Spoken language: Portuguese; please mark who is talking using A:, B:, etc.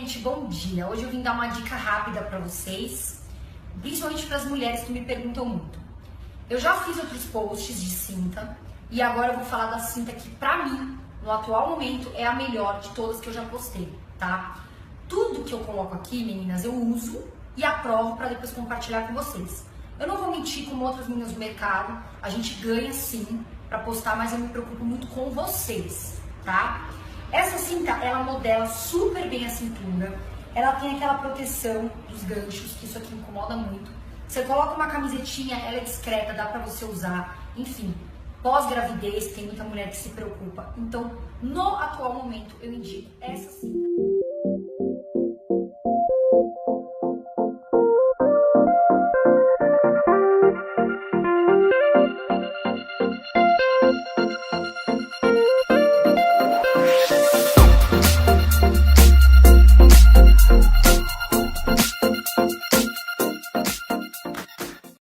A: gente, bom dia. Hoje eu vim dar uma dica rápida para vocês, principalmente para as mulheres que me perguntam muito. Eu já fiz outros posts de cinta e agora eu vou falar da cinta que pra mim, no atual momento, é a melhor de todas que eu já postei, tá? Tudo que eu coloco aqui, meninas, eu uso e aprovo para depois compartilhar com vocês. Eu não vou mentir como outras meninas do mercado, a gente ganha sim para postar, mas eu me preocupo muito com vocês, tá? Essa cinta, ela modela super bem a cintura, ela tem aquela proteção dos ganchos, que isso aqui incomoda muito. Você coloca uma camisetinha, ela é discreta, dá pra você usar, enfim, pós-gravidez, tem muita mulher que se preocupa. Então, no atual momento, eu indico essa cinta.